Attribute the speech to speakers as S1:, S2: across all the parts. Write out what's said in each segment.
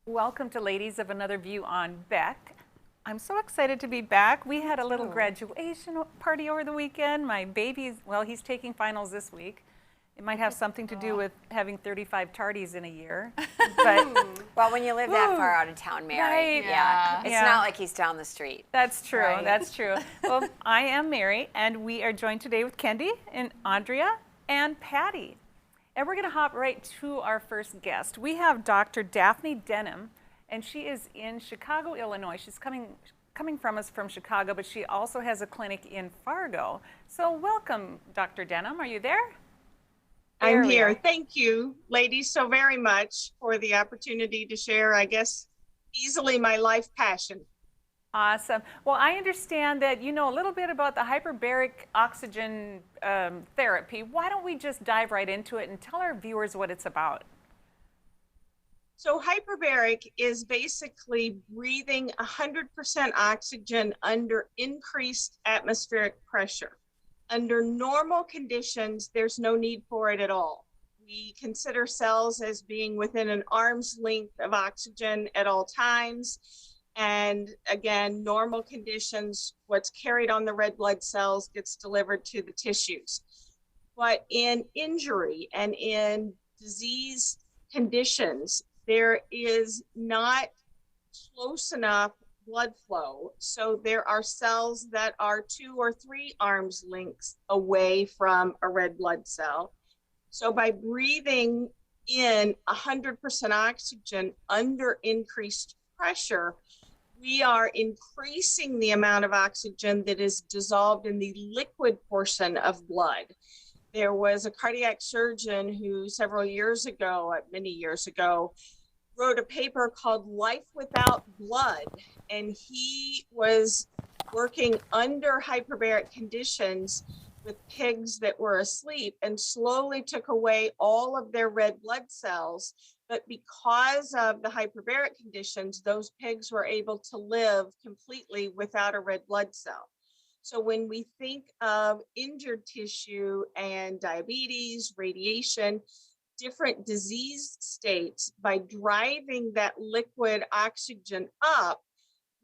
S1: Welcome to Ladies of Another View on Beck. I'm so excited to be back. We had a little
S2: Oh.
S1: graduation party over the weekend. My baby's, well, he's taking finals this week. It might have something to do with having 35 tardies in a year. But
S2: Well, when you live that far out of town, Mary,
S1: Right.
S2: yeah, it's
S1: Yeah.
S2: not like he's down the street.
S1: that's true,
S2: Right.
S1: that's true. Well, I am Mary, and we are joined today with Kendi and Andrea and Patty. And we're going to hop right to our first guest. We have Dr. Daphne Denham, and she is in Chicago, Illinois. She's coming from us from Chicago, but she also has a clinic in Fargo. So welcome, Dr. Denham. Are you there?
S3: I'm
S1: There we
S3: here.
S1: are.
S3: Thank you, ladies, so very much for the opportunity to share, I guess, easily my life passion.
S1: Awesome. Well, I understand that you know a little bit about the hyperbaric oxygen therapy. Why don't we just dive right into it and tell our viewers what it's about?
S3: So hyperbaric is basically breathing 100% oxygen under increased atmospheric pressure. Under normal conditions, there's no need for it at all. We consider cells as being within an arm's length of oxygen at all times. And again, normal conditions, what's carried on the red blood cells gets delivered to the tissues. But in injury and in disease conditions, there is not close enough blood flow. So there are cells that are 2 or 3 arms lengths away from a red blood cell. So by breathing in 100% oxygen under increased pressure, we are increasing the amount of oxygen that is dissolved in the liquid portion of blood. There was a cardiac surgeon who several years ago, many years ago, wrote a paper called Life Without Blood, and he was working under hyperbaric conditions with pigs that were asleep and slowly took away all of their red blood cells. But because of the hyperbaric conditions, those pigs were able to live completely without a red blood cell. So when we think of injured tissue and diabetes, radiation, different disease states, by driving that liquid oxygen up,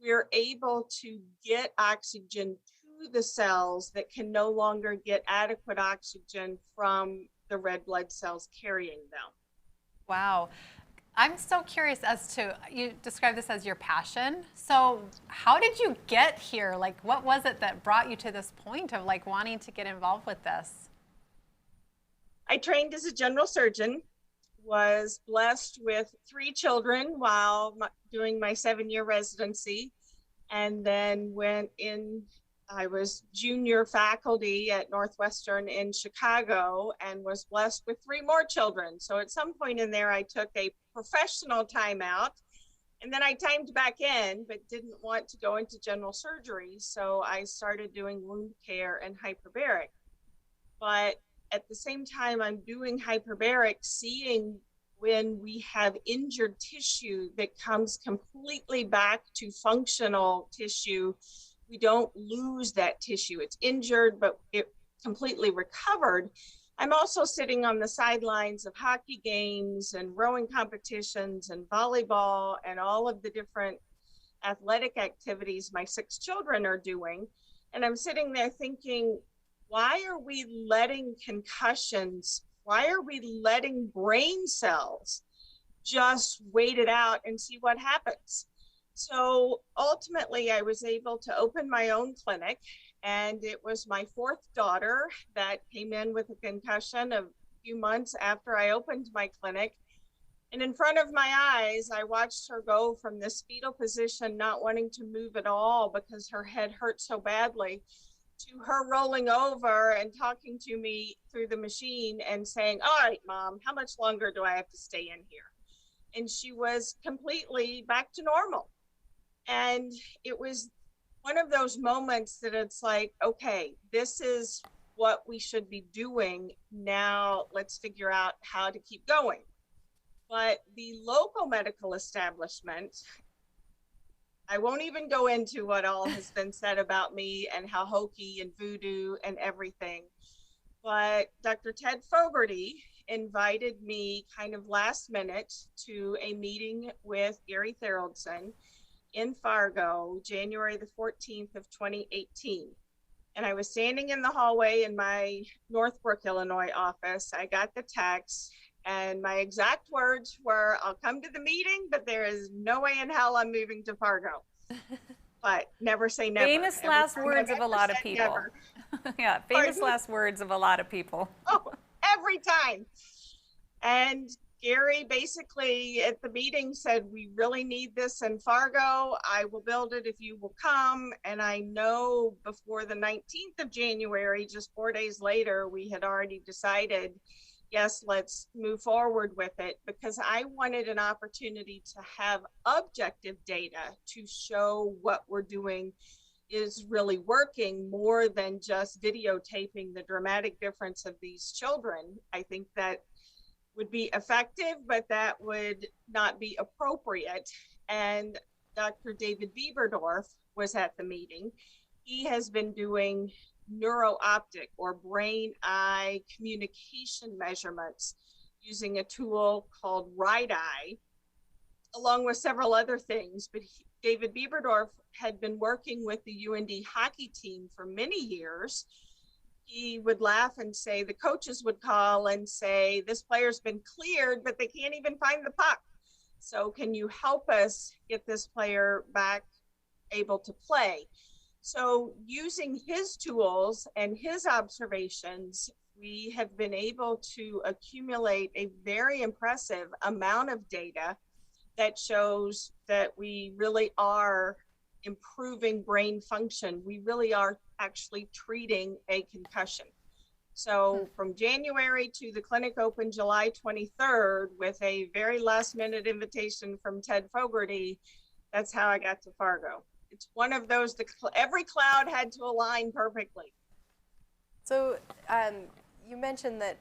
S3: we're able to get oxygen to the cells that can no longer get adequate oxygen from the red blood cells carrying them.
S4: Wow. I'm so curious as to, you describe this as your passion. So how did you get here? Like, what was it that brought you to this point of like wanting to get involved with this?
S3: I trained as a general surgeon, was blessed with 3 children while doing my 7-year residency, and then went in. I was junior faculty at Northwestern in Chicago and was blessed with 3 more children. So at some point in there, I took a professional timeout, and then I timed back in, but didn't want to go into general surgery. So I started doing wound care and hyperbaric. But at the same time, I'm doing hyperbaric, seeing when we have injured tissue that comes completely back to functional tissue, we don't lose that tissue. It's injured, but it completely recovered. I'm also sitting on the sidelines of hockey games and rowing competitions and volleyball and all of the different athletic activities my 6 children are doing. And I'm sitting there thinking, why are we letting concussions, why are we letting brain cells just wait it out and see what happens? So ultimately, I was able to open my own clinic, and it was my 4th daughter that came in with a concussion a few months after I opened my clinic. And in front of my eyes, I watched her go from this fetal position, not wanting to move at all because her head hurt so badly, to her rolling over and talking to me through the machine and saying, "All right, Mom, how much longer do I have to stay in here?" And she was completely back to normal. And it was one of those moments that it's like, okay, this is what we should be doing. Now let's figure out how to keep going. But the local medical establishment, I won't even go into what all has been said about me and how hokey and voodoo and everything. But Dr. Ted Fogarty invited me kind of last minute to a meeting with Gary Theraldson in Fargo, January the 14th of 2018. And I was standing in the hallway in my Northbrook, Illinois office. I got the text, and my exact words were, "I'll come to the meeting, but there is no way in hell I'm moving to Fargo." But never say never.
S1: Famous
S3: Every
S1: last
S3: time
S1: words
S3: I've
S1: of a
S3: ever
S1: lot of
S3: said
S1: people.
S3: never.
S1: Yeah, famous
S3: Pardon?
S1: last words of a lot of people.
S3: Oh, every time. And Gary basically at the meeting said, "We really need this in Fargo. I will build it if you will come." And I know before the 19th of January, just 4 days later, we had already decided, yes, let's move forward with it, because I wanted an opportunity to have objective data to show what we're doing is really working, more than just videotaping the dramatic difference of these children. I think that would be effective, but that would not be appropriate. And Dr. David Bieberdorf was at the meeting. He has been doing neuro-optic or brain-eye communication measurements using a tool called RIDE-Eye, along with several other things. But David Bieberdorf had been working with the UND hockey team for many years. He would laugh and say, the coaches would call and say, "This player's been cleared, but they can't even find the puck. So can you help us get this player back able to play?" So using his tools and his observations, we have been able to accumulate a very impressive amount of data that shows that we really are improving brain function. We really are actually treating a concussion. So from January to the clinic open July 23rd with a very last minute invitation from Ted Fogarty, that's how I got to Fargo. It's one of those, every cloud had to align perfectly.
S5: So you mentioned that,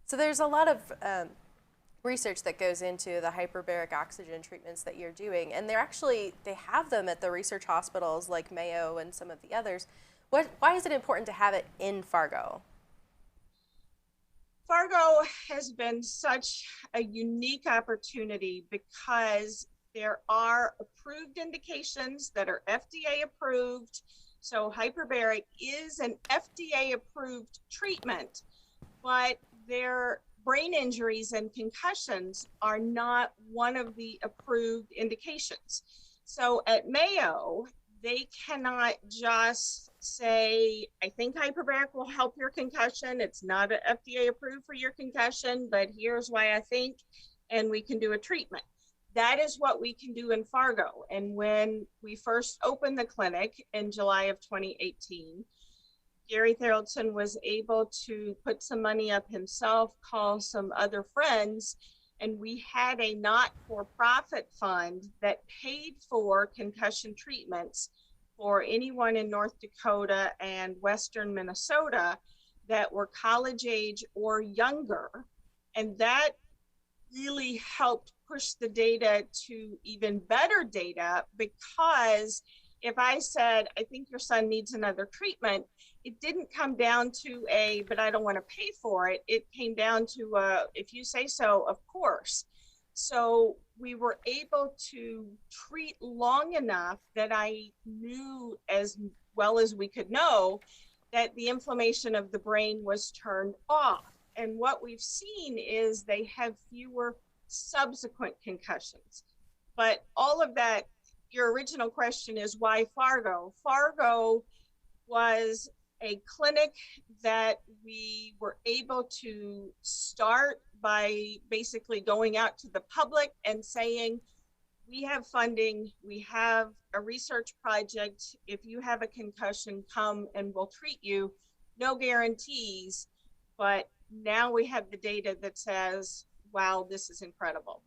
S5: so there's a lot of research that goes into the hyperbaric oxygen treatments that you're doing, and they have them at the research hospitals like Mayo and some of the others. Why is it important to have it in Fargo?
S3: Fargo has been such a unique opportunity because there are approved indications that are FDA approved. So hyperbaric is an FDA approved treatment, but their brain injuries and concussions are not one of the approved indications. So at Mayo, they cannot just say, "I think hyperbaric will help your concussion. It's not FDA approved for your concussion, but here's why I think, and we can do a treatment." That is what we can do in Fargo. And when we first opened the clinic in July of 2018, Gary Theraldson was able to put some money up himself, call some other friends, and we had a not-for-profit fund that paid for concussion treatments for anyone in North Dakota and Western Minnesota that were college age or younger. And that really helped push the data to even better data, because if I said, "I think your son needs another treatment," it didn't come down to "but I don't want to pay for it." It came down to "if you say so, of course." So we were able to treat long enough that I knew, as well as we could know, that the inflammation of the brain was turned off. And what we've seen is they have fewer subsequent concussions. But all of that, your original question is, why Fargo? Fargo was a clinic that we were able to start by basically going out to the public and saying, "We have funding, we have a research project. If you have a concussion, come and we'll treat you." No guarantees, but now we have the data that says, wow, this is incredible.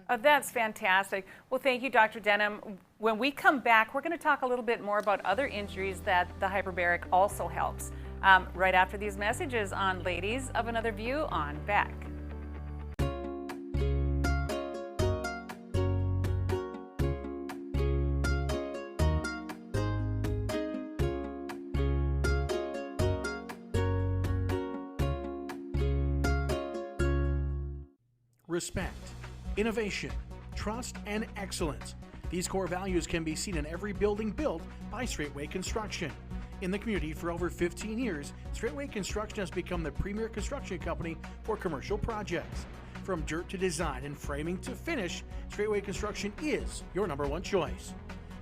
S1: Oh, that's fantastic. Well, thank you, Dr. Denham. When we come back, we're going to talk a little bit more about other injuries that the hyperbaric also helps. Right after these messages on Ladies of Another View on Back.
S6: respect, innovation, trust, and excellence. These core values can be seen in every building built by Straightway Construction. In the community for over 15 years, Straightway Construction has become the premier construction company for commercial projects. From dirt to design and framing to finish, Straightway Construction is your #1 choice.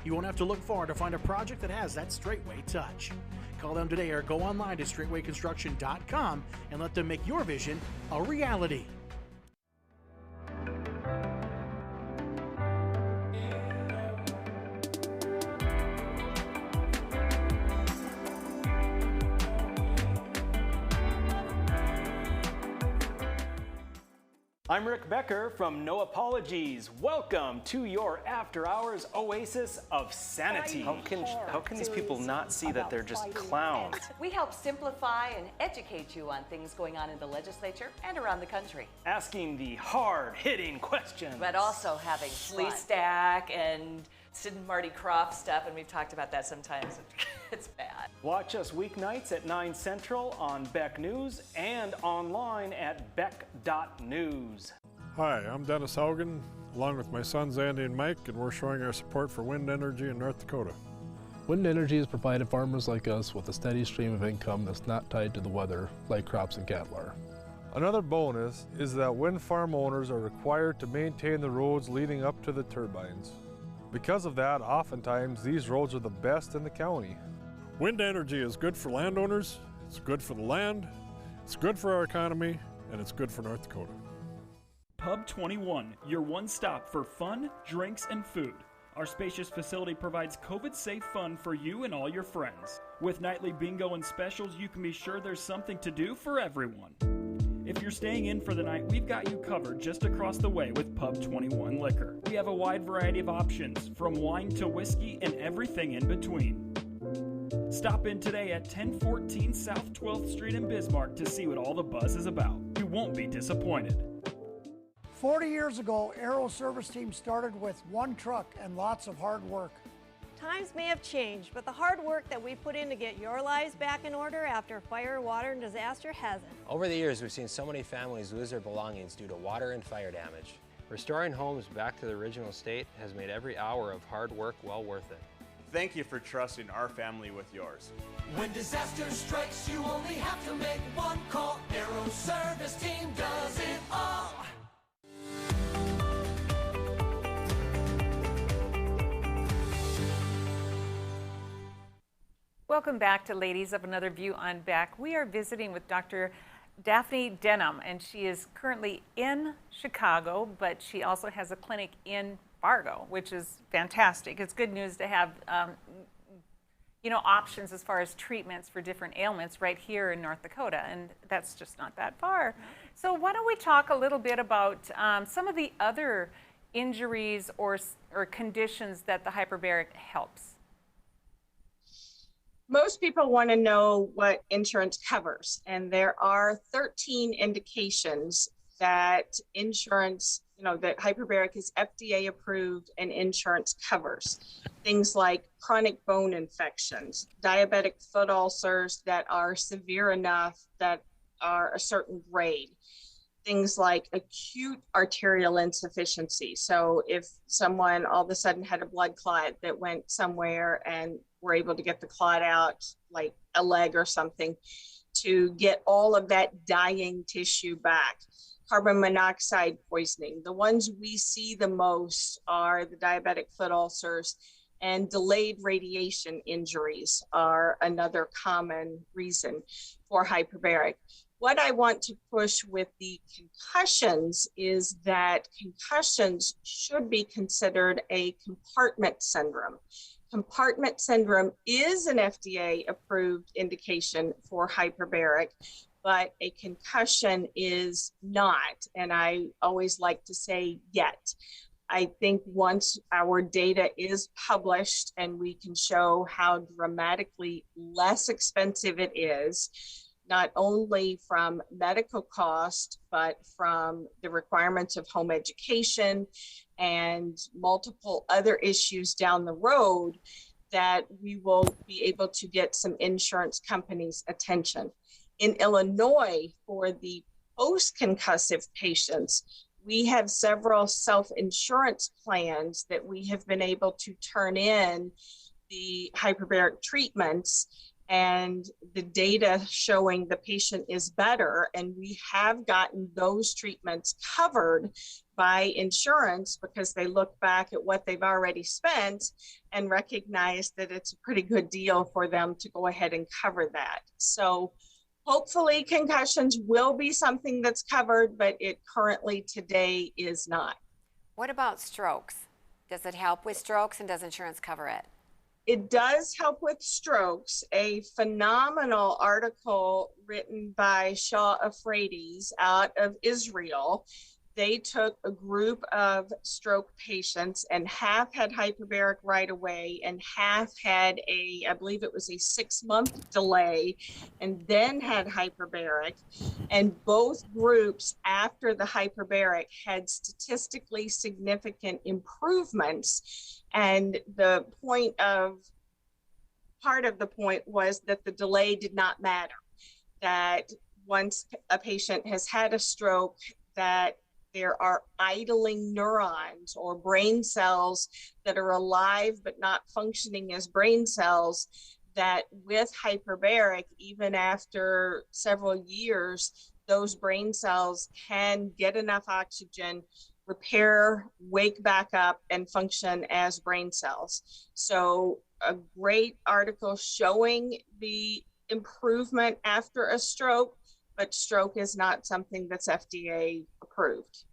S6: You won't have to look far to find a project that has that Straightway touch. Call them today or go online to straightwayconstruction.com and let them make your vision a reality.
S7: I'm Rick Becker from No Apologies. Welcome to your after hours oasis of sanity. How can these people not see that they're just clowns?
S8: We help simplify and educate you on things going on in the legislature and around the country.
S7: Asking the hard-hitting questions.
S8: But also having Lee Stack and Sid and Marty Croft stuff, and we've talked about that sometimes. It's bad.
S7: Watch us weeknights at 9 Central on Beck News and online at beck.news.
S9: Hi, I'm Dennis Haugen, along with my sons Andy and Mike, and we're showing our support for wind energy in North Dakota.
S10: Wind energy has provided farmers like us with a steady stream of income that's not tied to the weather like crops and cattle are.
S9: Another bonus is that wind farm owners are required to maintain the roads leading up to the turbines. Because of that, oftentimes these roads are the best in the county. Wind energy is good for landowners, it's good for the land, it's good for our economy, and it's good for North Dakota.
S11: Pub 21, your one stop for fun, drinks, and food. Our spacious facility provides COVID-safe fun for you and all your friends. With nightly bingo and specials, you can be sure there's something to do for everyone. If you're staying in for the night, we've got you covered just across the way with Pub 21 Liquor. We have a wide variety of options, from wine to whiskey and everything in between. Stop in today at 1014 South 12th Street in Bismarck to see what all the buzz is about. You won't be disappointed.
S12: 40 years ago, Aero Service Team started with one truck and lots of hard work.
S13: Times may have changed, but the hard work that we put in to get your lives back in order after fire, water, and disaster hasn't.
S14: Over the years, we've seen so many families lose their belongings due to water and fire damage. Restoring homes back to the original state has made every hour of hard work well worth it.
S15: Thank you for trusting our family with yours.
S16: When disaster strikes, you only have to make one call. Aero Service Team does it all.
S1: Welcome back to Ladies of Another View on Beck. We are visiting with Dr. Daphne Denham, and she is currently in Chicago, but she also has a clinic in Fargo, which is fantastic. It's good news to have options as far as treatments for different ailments right here in North Dakota, and that's just not that far. So why don't we talk a little bit about some of the other injuries or conditions that the hyperbaric helps?
S3: Most people want to know what insurance covers, and there are 13 indications that insurance, that hyperbaric is FDA approved and insurance covers. Things like chronic bone infections, diabetic foot ulcers that are severe enough that are a certain grade. Things like acute arterial insufficiency. So if someone all of a sudden had a blood clot that went somewhere and were able to get the clot out, like a leg or something, to get all of that dying tissue back. Carbon monoxide poisoning. The ones we see the most are the diabetic foot ulcers, and delayed radiation injuries are another common reason for hyperbaric. What I want to push with the concussions is that concussions should be considered a compartment syndrome. Compartment syndrome is an FDA approved indication for hyperbaric, but a concussion is not. And I always like to say yet. I think once our data is published and we can show how dramatically less expensive it is, not only from medical cost, but from the requirements of home education and multiple other issues down the road, that we will be able to get some insurance companies' attention. In Illinois, for the post-concussive patients, we have several self-insurance plans that we have been able to turn in the hyperbaric treatments and the data showing the patient is better. And we have gotten those treatments covered by insurance because they look back at what they've already spent and recognize that it's a pretty good deal for them to go ahead and cover that. So hopefully concussions will be something that's covered, but it currently today is not.
S2: What about strokes? Does it help with strokes, and does insurance cover it?
S3: It does help with strokes. A phenomenal article written by Shah Afraides out of Israel. They took a group of stroke patients, and half had hyperbaric right away and half had I believe it was a 6-month delay, and then had hyperbaric. And both groups after the hyperbaric had statistically significant improvements. And part of the point was that the delay did not matter, that once a patient has had a stroke, that there are idling neurons or brain cells that are alive but not functioning as brain cells, that with hyperbaric, even after several years, those brain cells can get enough oxygen, repair, wake back up, and function as brain cells. So a great article showing the improvement after a stroke, but stroke is not something that's FDA approved.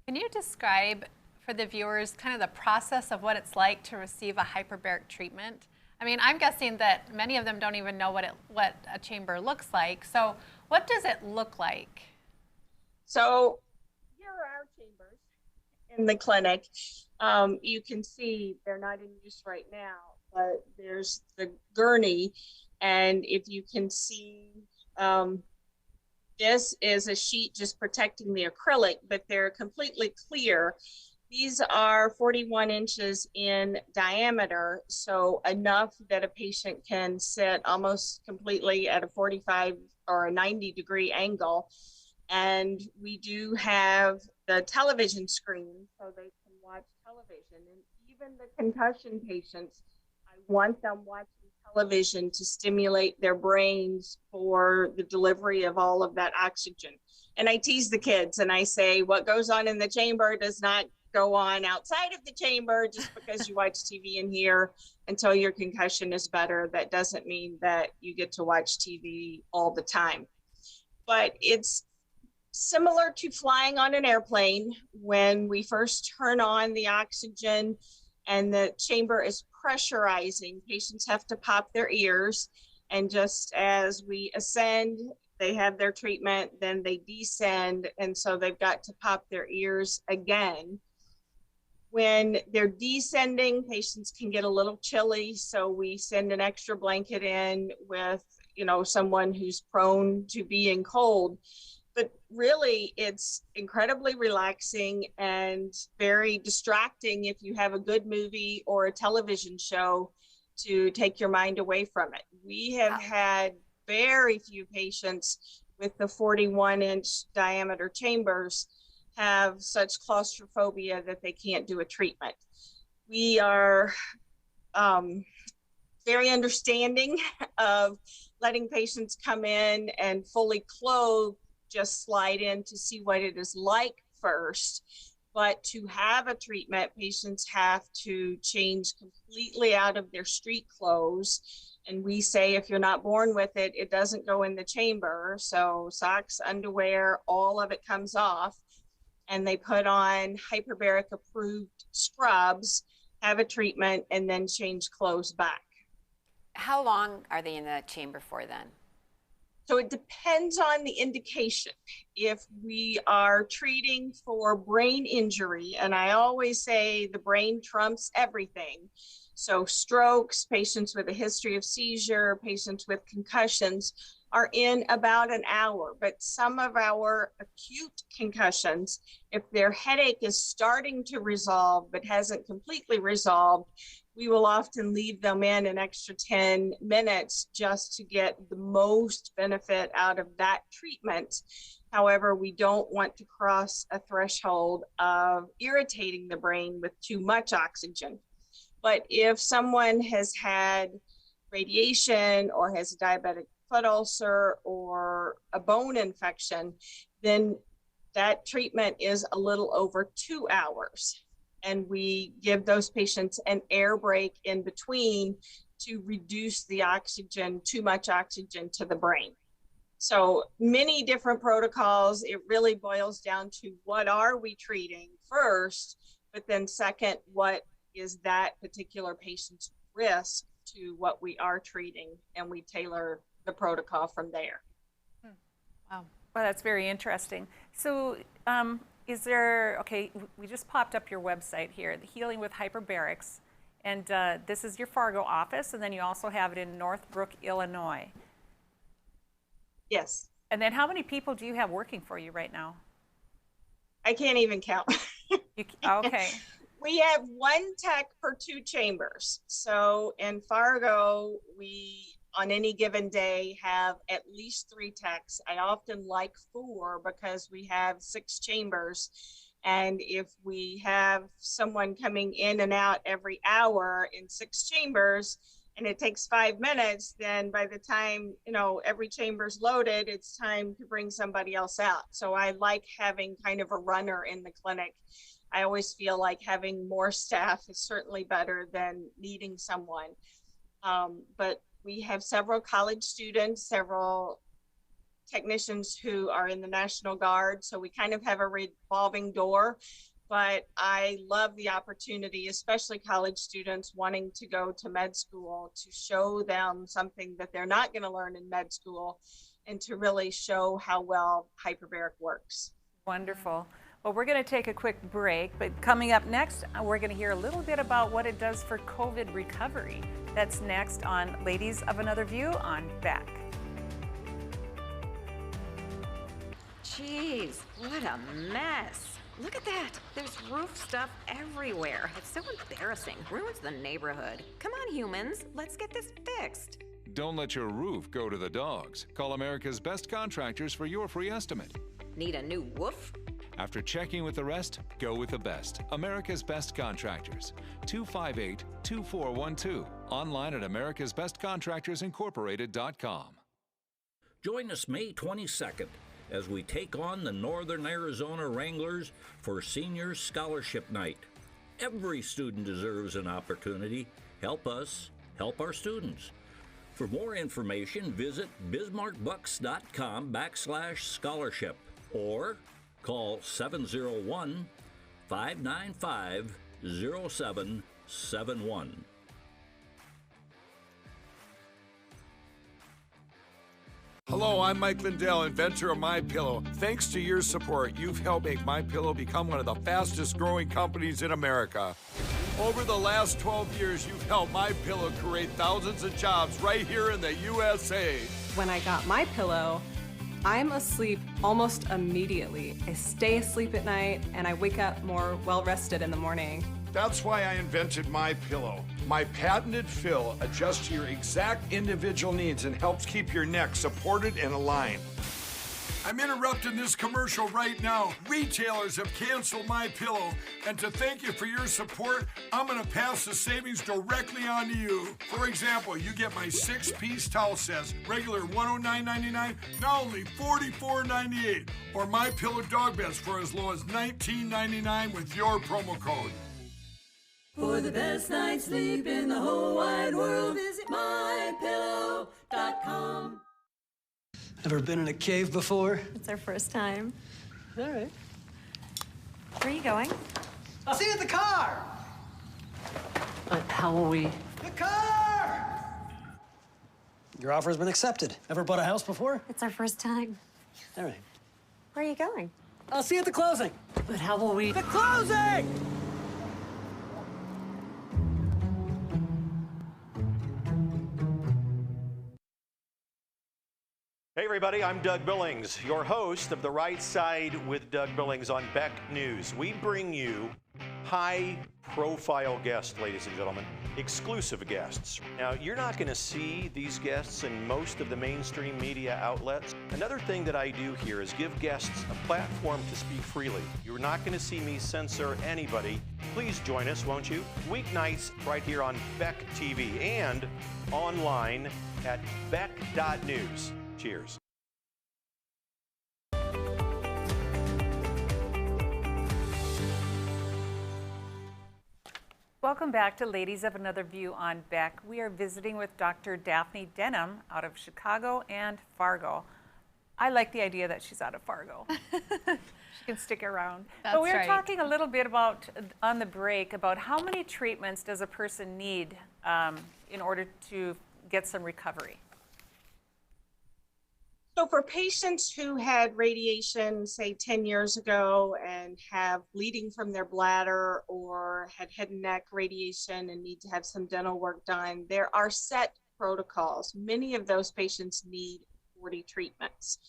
S4: Can you describe for the viewers kind of the process of what it's like to receive a hyperbaric treatment? I mean, I'm guessing that many of them don't even know what a chamber looks like. So what does it look like?
S3: So here are our chambers in the clinic. You can see they're not in use right now, but there's the gurney. And if you can see, this is a sheet just protecting the acrylic, but they're completely clear. These are 41 inches in diameter, so enough that a patient can sit almost completely at a 45 or a 90-degree angle. And we do have the television screen so they can watch television. And even the concussion patients, I want them watching television to stimulate their brains for the delivery of all of that oxygen. And I tease the kids and I say, what goes on in the chamber does not go on outside of the chamber. Just because you watch TV in here until your concussion is better, that doesn't mean that you get to watch TV all the time. But it's similar to flying on an airplane. When we first turn on the oxygen and the chamber is pressurizing, patients have to pop their ears. And just as we ascend, they have their treatment, then they descend. And so they've got to pop their ears again. When they're descending, patients can get a little chilly. So we send an extra blanket in with, someone who's prone to being cold. But really, it's incredibly relaxing and very distracting if you have a good movie or a television show to take your mind away from it. We have had very few patients with the 41-inch diameter chambers have such claustrophobia that they can't do a treatment. We are very understanding of letting patients come in and fully clothed just slide in to see what it is like first. But to have a treatment, patients have to change completely out of their street clothes. And we say, if you're not born with it, it doesn't go in the chamber. So socks, underwear, all of it comes off. And they put on hyperbaric approved scrubs, have a treatment, and then change clothes back.
S2: How long are they in the chamber for then?
S3: So it depends on the indication. If we are treating for brain injury, and I always say the brain trumps everything. So strokes, patients with a history of seizure, patients with concussions are in about an hour. But some of our acute concussions, if their headache is starting to resolve but hasn't completely resolved, we will often leave them in an extra 10 minutes just to get the most benefit out of that treatment. However, we don't want to cross a threshold of irritating the brain with too much oxygen. But if someone has had radiation or has a diabetic foot ulcer or a bone infection, then that treatment is a little over 2 hours. And we give those patients an air break in between to reduce the oxygen, too much oxygen to the brain. So many different protocols. It really boils down to what are we treating first, but then second, what is that particular patient's risk to what we are treating, and we tailor the protocol from there.
S1: Wow. Well, that's very interesting. So is there, okay, we just popped up your website here, the Healing with Hyperbarics, and this is your Fargo office, and then you also have it in Northbrook, Illinois.
S3: Yes.
S1: And then how many people do you have working for you right now?
S3: I can't even count.
S1: Okay.
S3: We have 1 tech per 2 chambers. So in Fargo, we, on any given day, have at least 3 techs. I often like 4 because we have 6 chambers. And if we have someone coming in and out every hour in 6 chambers, and it takes 5 minutes, then by the time, you know, every chamber's loaded, it's time to bring somebody else out. So I like having kind of a runner in the clinic. I always feel like having more staff is certainly better than needing someone. But we have several college students, several technicians who are in the National Guard. So we kind of have a revolving door. But I love the opportunity, especially college students wanting to go to med school, to show them something that they're not going to learn in med school, and to really show how well hyperbaric works.
S1: Wonderful. Well, we're going to take a quick break, but coming up next, we're going to hear a little bit about what it does for COVID recovery. That's next on Ladies of Another View on Back.
S17: Jeez, what a mess. Look at that. There's roof stuff everywhere. It's so embarrassing. Ruins the neighborhood. Come on, humans. Let's get this fixed.
S18: Don't let your roof go to the dogs. Call America's Best Contractors for your free estimate.
S17: Need a new woof?
S18: After checking with the rest, go with the best. America's Best Contractors. 258-2412. Online at americasbestcontractorsincorporated.com.
S19: Join us May 22nd as we take on the Northern Arizona Wranglers for Senior Scholarship Night. Every student deserves an opportunity. Help us, help our students. For more information, visit bismarckbucks.com/scholarship or call 701-595-0771.
S20: Hello, I'm Mike Lindell, inventor of MyPillow. Thanks to your support, you've helped make MyPillow become one of the fastest growing companies in America. Over the last 12 years, you've helped MyPillow create thousands of jobs right here in the USA.
S21: When I got MyPillow, I'm asleep almost immediately. I stay asleep at night and I wake up more well-rested in the morning.
S20: That's why I invented MyPillow. My patented fill adjusts to your exact individual needs and helps keep your neck supported and aligned. I'm interrupting this commercial right now. Retailers have canceled MyPillow, and to thank you for your support, I'm gonna pass the savings directly on to you. For example, you get my 6-piece towel sets, regular $109.99, now only $44.98, or MyPillow dog beds for as low as $19.99 with your promo code.
S16: For the best night's sleep in the whole wide world, visit mypillow.com.
S22: Ever been in a cave before?
S23: It's our first time.
S22: All right.
S23: Where are you going?
S22: I'll see you at the car! How will we? The car! Your offer has been accepted. Ever bought a house before?
S23: It's our first time.
S22: All right.
S23: Where are you going?
S22: I'll see you at the closing. But how will we? The closing!
S24: Hey everybody, I'm Doug Billings, your host of The Right Side with Doug Billings on Beck News. We bring you high-profile guests, ladies and gentlemen, exclusive guests. Now, you're not going to see these guests in most of the mainstream media outlets. Another thing that I do here is give guests a platform to speak freely. You're not going to see me censor anybody. Please join us, won't you? Weeknights right here on Beck TV and online at beck.news. Cheers.
S1: Welcome back to Ladies of Another View on Beck. We are visiting with Dr. Daphne Denham out of Chicago and Fargo. I like the idea that she's out of Fargo. She can stick around. But we were talking a little bit about, on the break, about how many treatments does a person need in order to get some recovery?
S3: So for patients who had radiation, say 10 years ago, and have bleeding from their bladder or had head and neck radiation and need to have some dental work done, there are set protocols. Many of those patients need 40 treatments.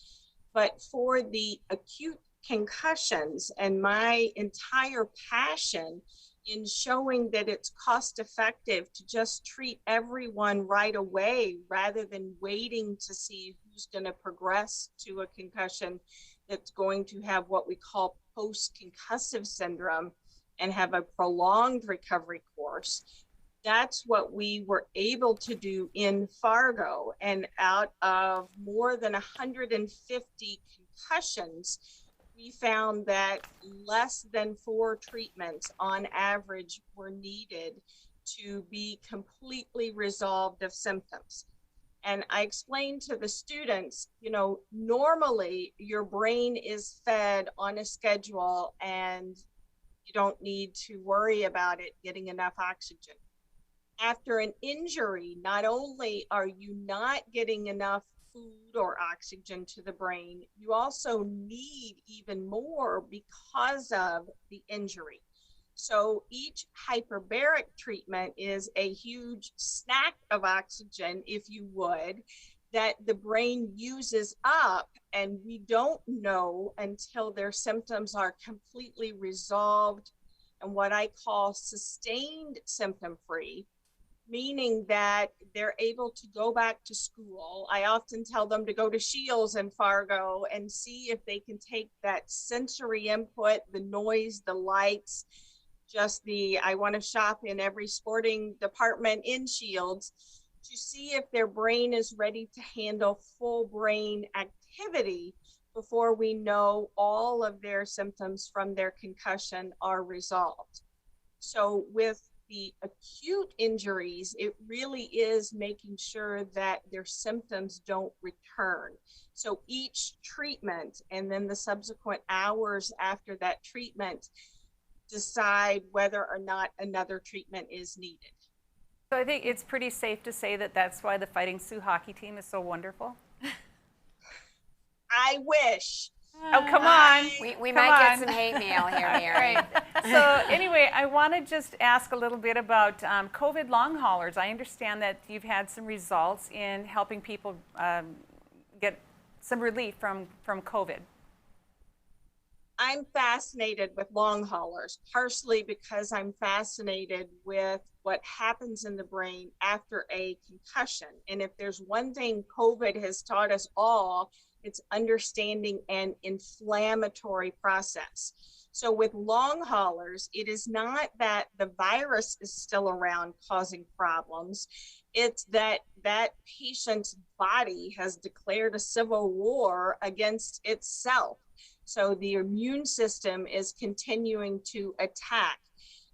S3: But for the acute concussions, and my entire passion in showing that it's cost effective to just treat everyone right away rather than waiting to see who's going to progress to a concussion that's going to have what we call post-concussive syndrome and have a prolonged recovery course. That's what we were able to do in Fargo. And out of more than 150 concussions, we found that less than 4 treatments on average were needed to be completely resolved of symptoms. And I explained to the students, you know, normally your brain is fed on a schedule and you don't need to worry about it getting enough oxygen. After an injury, not only are you not getting enough food or oxygen to the brain, you also need even more because of the injury. So each hyperbaric treatment is a huge snack of oxygen, if you would, that the brain uses up, and we don't know until their symptoms are completely resolved and what I call sustained symptom free, meaning that they're able to go back to school. I often tell them to go to Shields and Fargo and see if they can take that sensory input, the noise, the lights, just I want to shop in every sporting department in Shields to see if their brain is ready to handle full brain activity before we know all of their symptoms from their concussion are resolved. So with the acute injuries, it really is making sure that their symptoms don't return. So each treatment and then the subsequent hours after that treatment decide whether or not another treatment is needed.
S1: So I think it's pretty safe to say that that's why the Fighting Sioux hockey team is so wonderful.
S3: I wish.
S1: Oh, come on.
S2: We might get some hate mail here, Mary.
S1: So anyway, I want to just ask a little bit about COVID long haulers. I understand that you've had some results in helping people get some relief from COVID.
S3: I'm fascinated with long haulers, partially because I'm fascinated with what happens in the brain after a concussion. And if there's one thing COVID has taught us all, it's understanding an inflammatory process. So with long haulers, it is not that the virus is still around causing problems. It's that that patient's body has declared a civil war against itself. So the immune system is continuing to attack.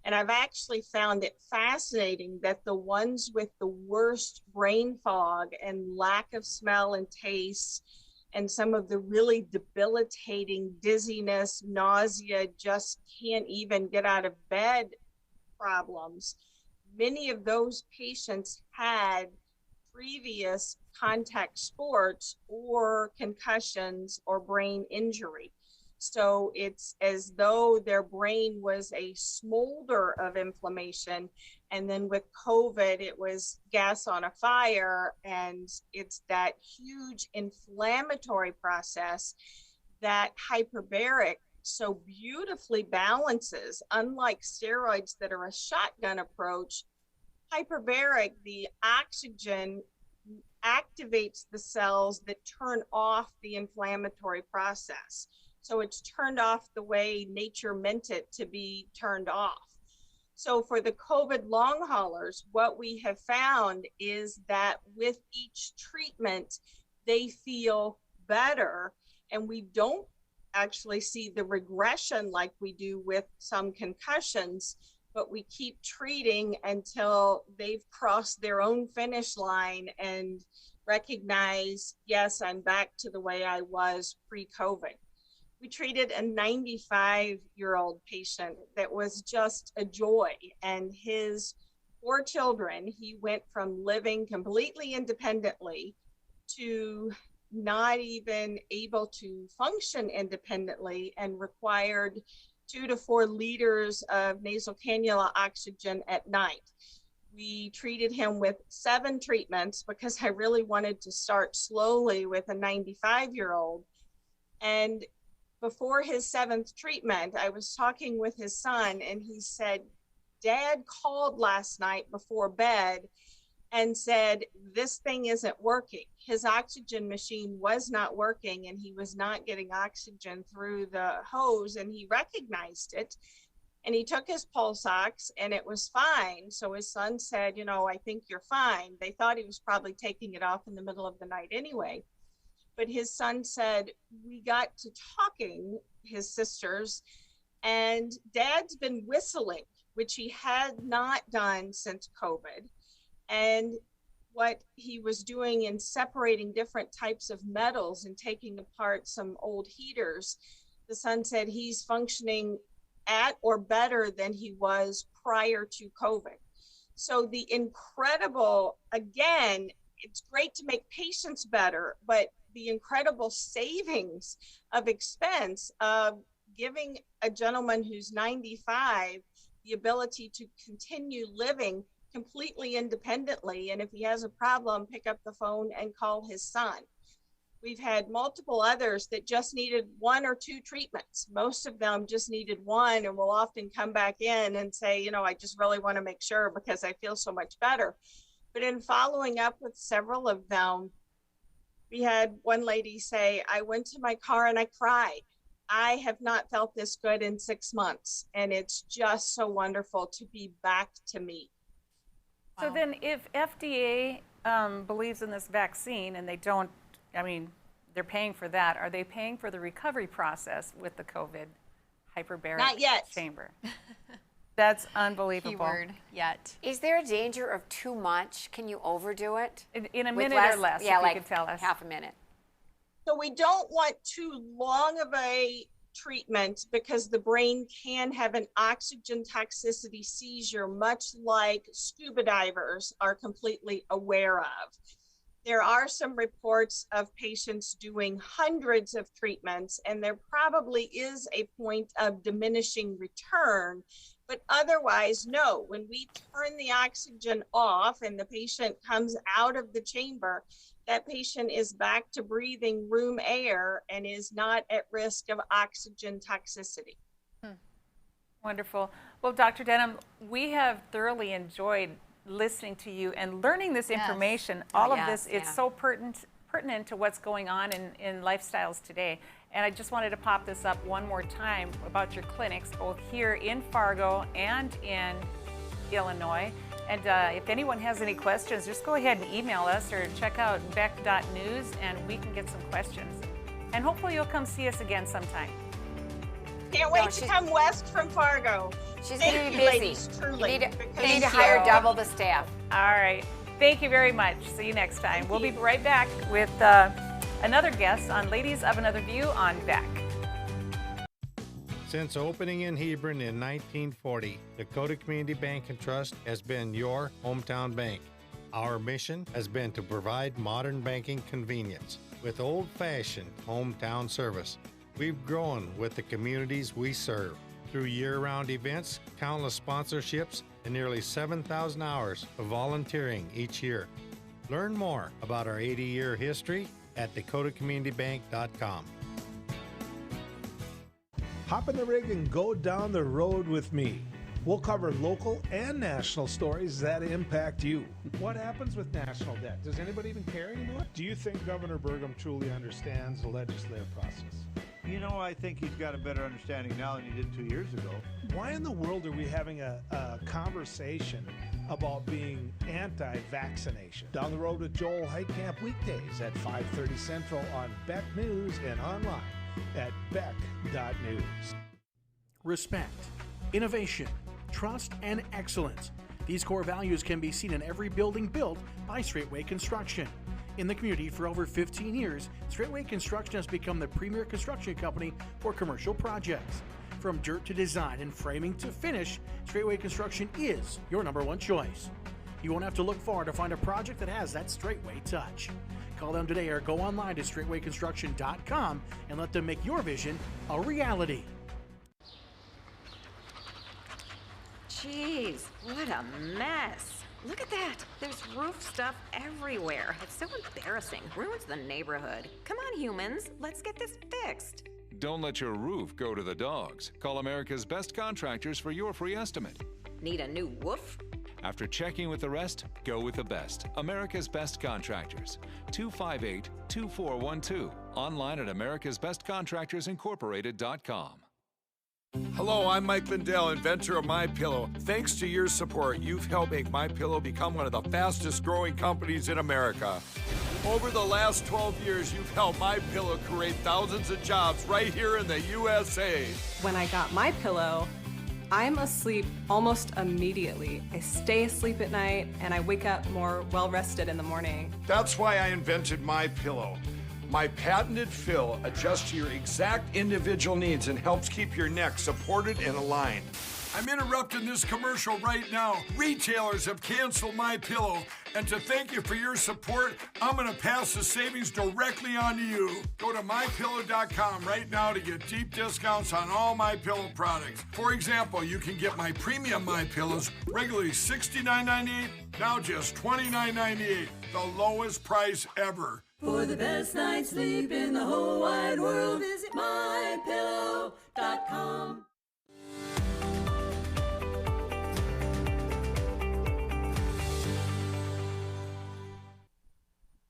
S3: And I've actually found it fascinating that the ones with the worst brain fog and lack of smell and taste and some of the really debilitating dizziness, nausea, just can't even get out of bed problems, many of those patients had previous contact sports or concussions or brain injury. So it's as though their brain was a smolder of inflammation. And then with COVID, it was gas on a fire. And it's that huge inflammatory process that hyperbaric so beautifully balances, unlike steroids that are a shotgun approach. Hyperbaric, the oxygen activates the cells that turn off the inflammatory process. So it's turned off the way nature meant it to be turned off. So for the COVID long haulers, what we have found is that with each treatment, they feel better, and we don't actually see the regression like we do with some concussions, but we keep treating until they've crossed their own finish line and recognize, yes, I'm back to the way I was pre-COVID. We treated a 95-year-old patient that was just a joy, and his 4 children, he went from living completely independently to not even able to function independently and required 2 to 4 liters of nasal cannula oxygen at night. We treated him with 7 treatments because I really wanted to start slowly with a 95-year-old. And before his 7th treatment, I was talking with his son, and he said, Dad called last night before bed and said, this thing isn't working. His oxygen machine was not working, and he was not getting oxygen through the hose, and he recognized it. And he took his pulse ox, and it was fine. So his son said, you know, I think you're fine. They thought he was probably taking it off in the middle of the night anyway. But his son said, we got to talking, his sisters, and Dad's been whistling, which he had not done since COVID. And what he was doing in separating different types of metals and taking apart some old heaters, the son said he's functioning at or better than he was prior to COVID. So the incredible, again, it's great to make patients better, but the incredible savings of expense of giving a gentleman who's 95 the ability to continue living completely independently. And if he has a problem, pick up the phone and call his son. We've had multiple others that just needed 1 or 2 treatments. Most of them just needed 1 and will often come back in and say, you know, I just really want to make sure because I feel so much better. But in following up with several of them, we had one lady say, I went to my car and I cried. I have not felt this good in 6 months. And it's just so wonderful to be back to me.
S1: So then if FDA believes in this vaccine and they don't, I mean, they're paying for that, are they paying for the recovery process with the COVID hyperbaric
S3: Not yet.
S1: chamber? That's unbelievable.
S4: Keyword, yet.
S2: Is there a danger of too much? Can you overdo it?
S1: In a
S2: With
S1: minute or less,
S2: yeah,
S1: if
S2: like
S1: you could tell us.
S2: half a minute.
S3: So we don't want too long of a treatment because the brain can have an oxygen toxicity seizure, much like scuba divers are completely aware of. There are some reports of patients doing hundreds of treatments, and there probably is a point of diminishing return. But otherwise, no, when we turn the oxygen off and the patient comes out of the chamber, that patient is back to breathing room air and is not at risk of oxygen toxicity.
S1: Wonderful. Well, Dr. Denham, we have thoroughly enjoyed listening to you and learning this information. All of this, it's so pertinent to what's going on in lifestyles today. And I just wanted to pop this up one more time about your clinics, both here in Fargo and in Illinois. And if anyone has any questions, just go ahead and email us or check out beck.news and we can get some questions. And hopefully you'll come see us again sometime.
S3: Can't wait to come west from Fargo.
S2: She's
S3: Thank
S2: going to
S3: you,
S2: be busy.
S3: ladies, truly.
S2: You need to hire double the staff.
S1: All right. Thank you very much. See you next time. We'll be right back with another guest on Ladies of Another View on Beck.
S5: Since opening in Hebron in 1940, Dakota Community Bank and Trust has been your hometown bank. Our mission has been to provide modern banking convenience with old-fashioned hometown service. We've grown with the communities we serve through year-round events, countless sponsorships, and nearly 7,000 hours of volunteering each year. Learn more about our 80-year history at dakotacommunitybank.com.
S6: Hop in the rig and go down the road with me. We'll cover local and national stories that impact you. What happens with national debt? Does anybody even care anymore? Do you think Governor Burgum truly understands the legislative process?
S7: You know, I think he's got a better understanding now than he did 2 years ago.
S6: Why in the world are we having a conversation about being anti-vaccination? Down the road with Joel Heitkamp weekdays at 5:30 Central on Beck News and online at beck.news.
S8: Respect, innovation, trust, and excellence. These core values can be seen in every building built by Straightway Construction. In the community for over 15 years, Straightway Construction has become the premier construction company for commercial projects. From dirt to design and framing to finish, Straightway Construction is your #1 choice. You won't have to look far to find a project that has that Straightway touch. Call them today or go online to straightwayconstruction.com and let them make your vision a reality.
S17: Jeez, what a mess. Look at that. There's roof stuff everywhere. It's so embarrassing. Ruins the neighborhood. Come on, humans. Let's get this fixed.
S18: Don't let your roof go to the dogs. Call America's Best Contractors for your free estimate.
S17: Need a new woof?
S18: After checking with the rest, go with the best. America's Best Contractors. 258-2412. Online at americasbestcontractorsincorporated.com.
S20: Hello, I'm Mike Lindell, inventor of MyPillow. Thanks to your support, you've helped make MyPillow become one of the fastest growing companies in America. Over the last 12 years, you've helped MyPillow create thousands of jobs right here in the USA.
S21: When I got my pillow, I'm asleep almost immediately. I stay asleep at night and I wake up more well-rested in the morning.
S20: That's why I invented MyPillow. My patented fill adjusts to your exact individual needs and helps keep your neck supported and aligned. I'm interrupting this commercial right now. Retailers have canceled MyPillow, and to thank you for your support, I'm gonna pass the savings directly on to you. Go to MyPillow.com right now to get deep discounts on all MyPillow products. For example, you can get my premium MyPillows regularly $69.98, now just $29.98, the lowest price ever.
S16: For the best night's sleep in the whole wide world, visit mypillow.com.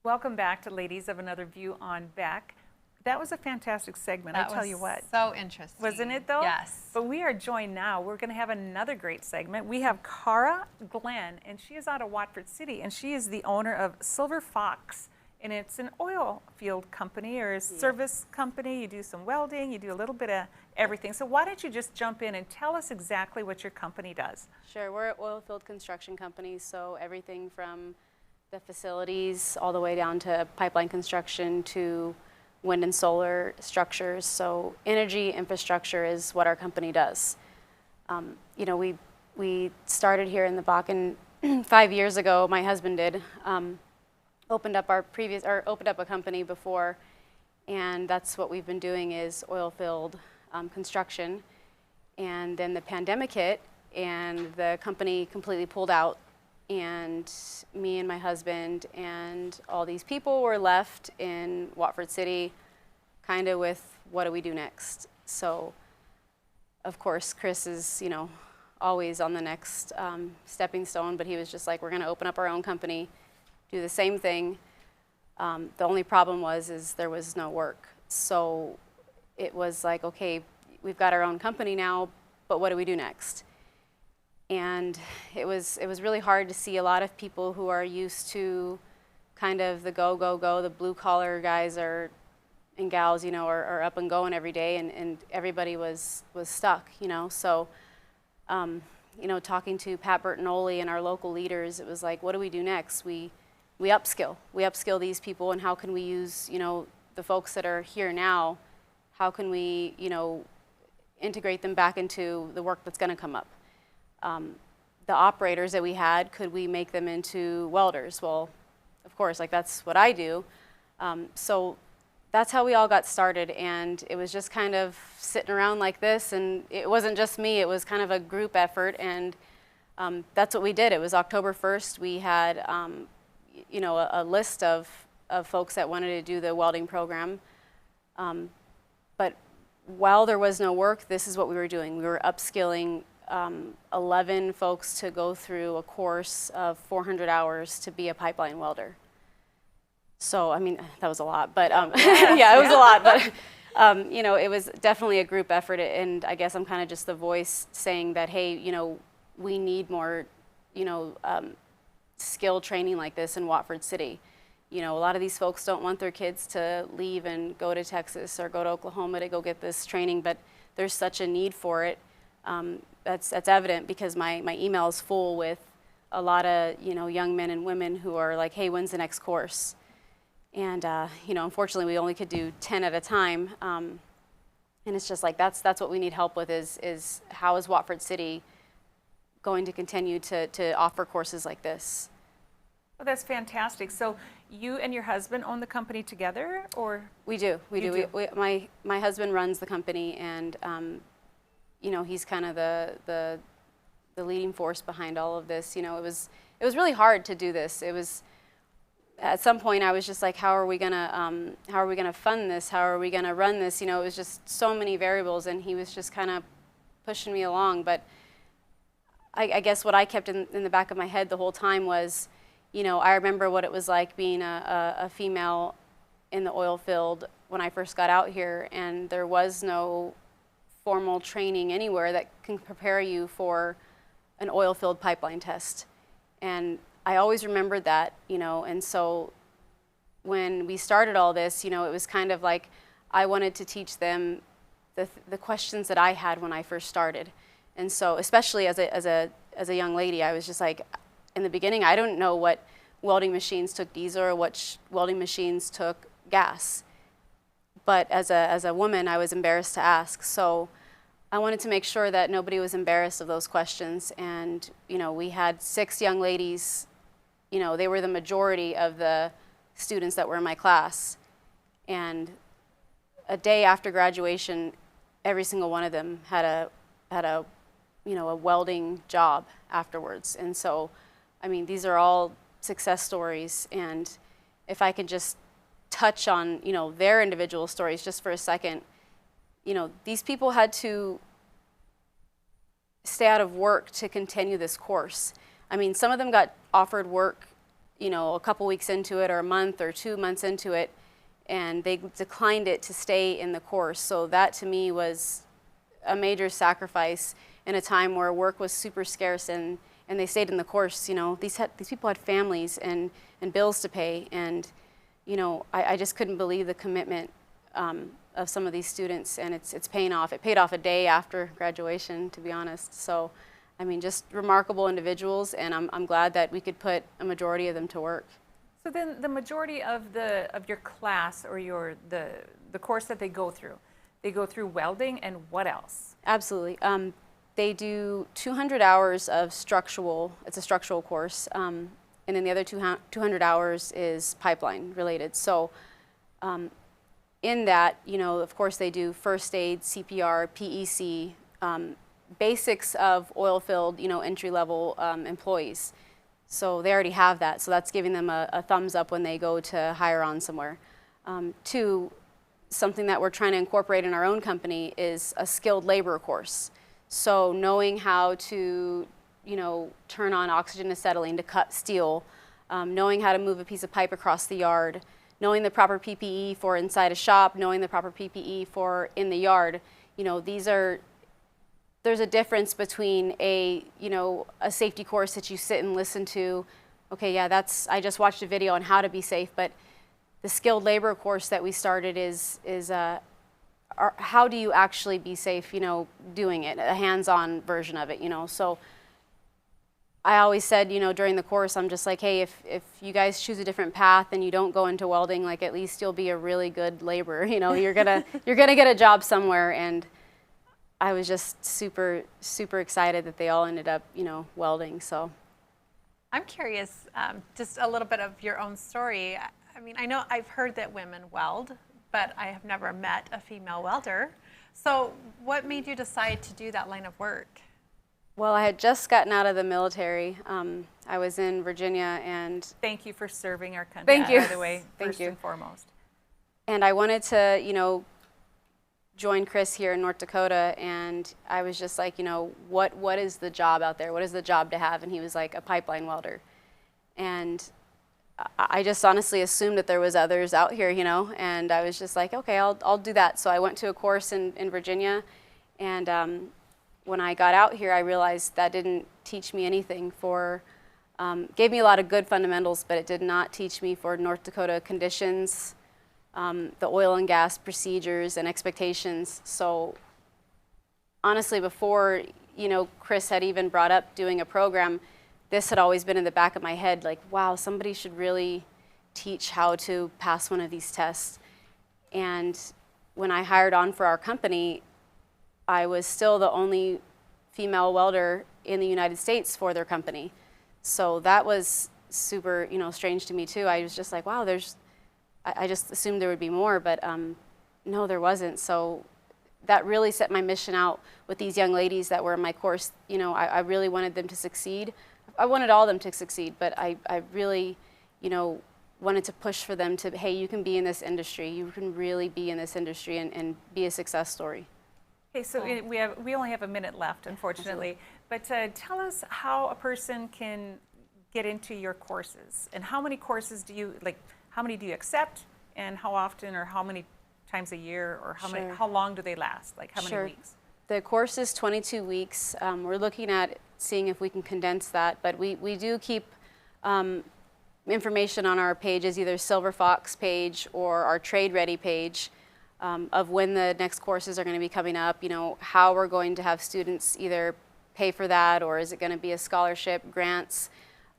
S1: Welcome back to Ladies of Another View on Beck. That was a fantastic segment, I tell you what.
S4: So interesting.
S1: Wasn't it though?
S4: Yes.
S1: But we are joined now. We're going to have another great segment. We have Cara Glenn, and she is out of Watford City, and she is the owner of Silver Fox. And it's an oil field company or a service company. You do some welding, you do a little bit of everything. So why don't you just jump in and tell us exactly what your company does?
S10: Sure, we're an oil field construction company, so everything from the facilities all the way down to pipeline construction to wind and solar structures. So energy infrastructure is what our company does. You know, we started here in the Bakken 5 years ago. My husband did. Opened up a company before, and that's what we've been doing is oil field construction. And then the pandemic hit, and the company completely pulled out, and me and my husband and all these people were left in Watford City, kind of with what do we do next? So, of course, Chris is, you know, always on the next stepping stone, but he was just like, we're going to open up our own company, do the same thing. The only problem is there was no work. So it was like, okay, we've got our own company now, but what do we do next? And it was really hard to see a lot of people who are used to kind of the go, the blue collar guys and gals, you know, are up and going every day, and everybody was stuck, you know. So, you know, talking to Pat Bertinoli and our local leaders, it was like, what do we do next? We upskill these people, and how can we use, you know, the folks that are here now, how can we, you know, integrate them back into the work that's going to come up? The operators that we had, could we make them into welders? Well, of course, like that's what I do. So that's how we all got started, and it was just kind of sitting around like this, and it wasn't just me, it was kind of a group effort, and that's what we did. It was October 1st, we had you know, a list of folks that wanted to do the welding program, but while there was no work, this is what we were doing. We were upskilling 11 folks to go through a course of 400 hours to be a pipeline welder. So, I mean, that was a lot, but yeah, it was a lot, but you know, it was definitely a group effort, and I guess I'm kind of just the voice saying that, hey, you know, we need more, you know, skill training like this in Watford City. You know, a lot of these folks don't want their kids to leave and go to Texas or go to Oklahoma to go get this training, but there's such a need for it. That's evident because my email is full with a lot of, you know, young men and women who are like, hey, when's the next course? And, you know, unfortunately, we only could do 10 at a time. And it's just like, that's what we need help with is how is Watford City going to continue to offer courses like this?
S1: Well, that's fantastic. So you and your husband own the company together, or?
S10: We do. My husband runs the company, and, you know, he's kind of the leading force behind all of this. You know, it was really hard to do this. It was, at some point I was just like, how are we gonna fund this? How are we gonna run this? You know, it was just so many variables, and he was just kind of pushing me along. But I guess what I kept in the back of my head the whole time was, you know, I remember what it was like being a female in the oil field when I first got out here, and there was no formal training anywhere that can prepare you for an oil field pipeline test. And I always remembered that, you know, and so when we started all this, you know, it was kind of like I wanted to teach them the questions that I had when I first started. And so, especially as a young lady, I was just like, in the beginning, I don't know what welding machines took diesel or what welding machines took gas. But as a woman, I was embarrassed to ask. So I wanted to make sure that nobody was embarrassed of those questions. And, you know, we had 6 young ladies. You know, they were the majority of the students that were in my class. And a day after graduation, every single one of them had a you know, a welding job afterwards. And so, I mean, these are all success stories. And if I can just touch on, you know, their individual stories just for a second, you know, these people had to stay out of work to continue this course. I mean, some of them got offered work, you know, a couple weeks into it or a month or 2 months into it, and they declined it to stay in the course. So that to me was a major sacrifice in a time where work was super scarce, and they stayed in the course. You know, these people had families and bills to pay, and, you know, I just couldn't believe the commitment of some of these students, and it's paying off. It paid off a day after graduation, to be honest. So, I mean, just remarkable individuals, and I'm glad that we could put a majority of them to work.
S1: So then the majority of your class or the course that they go through welding, and what else?
S10: Absolutely. They do 200 hours of structural, it's a structural course, and then the other 200 hours is pipeline related. So in that, you know, of course they do first aid, CPR, PEC, basics of oil field, you know, entry-level employees. So they already have that, so that's giving them a thumbs up when they go to hire on somewhere. 2, something that we're trying to incorporate in our own company is a skilled labor course. So knowing how to, you know, turn on oxygen acetylene to cut steel, knowing how to move a piece of pipe across the yard, knowing the proper PPE for inside a shop, knowing the proper PPE for in the yard. You know, there's a difference between a safety course that you sit and listen to. Okay, yeah, I just watched a video on how to be safe, but the skilled labor course that we started is how do you actually be safe, you know, doing it, a hands-on version of it, you know. So I always said, you know, during the course, I'm just like, hey, if you guys choose a different path and you don't go into welding, like, at least you'll be a really good laborer, you know. You're gonna get a job somewhere. And I was just super, super excited that they all ended up, you know, welding. So
S4: I'm curious, just a little bit of your own story. I mean, I know I've heard that women weld, but I have never met a female welder. So what made you decide to do that line of work?
S10: Well, I had just gotten out of the military. I was in Virginia, and
S1: thank you for serving our country.
S10: Thank you.
S1: By the way,
S10: Thank
S1: first
S10: you.
S1: and foremost.
S10: And I wanted to, you know, joined Chris here in North Dakota, and I was just like, you know, what is the job out there? What is the job to have? And he was like, a pipeline welder. And I just honestly assumed that there was others out here, you know, and I was just like, okay, I'll do that. So I went to a course in Virginia, and when I got out here, I realized that didn't teach me anything for, gave me a lot of good fundamentals, but it did not teach me for North Dakota conditions, the oil and gas procedures and expectations. So honestly, before, you know, Chris had even brought up doing a program, this had always been in the back of my head, like, wow, somebody should really teach how to pass one of these tests. And when I hired on for our company, I was still the only female welder in the United States for their company. So that was super, you know, strange to me too. I was just like, wow, I just assumed there would be more, but no, there wasn't. So that really set my mission out with these young ladies that were in my course. You know, I really wanted them to succeed. I wanted all of them to succeed, but I really, you know, wanted to push for them to, hey, you can be in this industry. You can really be in this industry and be a success story.
S1: Okay, so we only have a minute left, unfortunately.
S10: Absolutely.
S1: But tell us how a person can get into your courses, and how many courses do you, like, how many do you accept, and how often, or how many times a year, or how long do they last? Like, how many weeks?
S10: The course is 22 weeks. We're looking at seeing if we can condense that, but we do keep information on our pages, either Silver Fox page or our Trade Ready page, of when the next courses are going to be coming up, you know, how we're going to have students either pay for that, or is it going to be a scholarship, grants.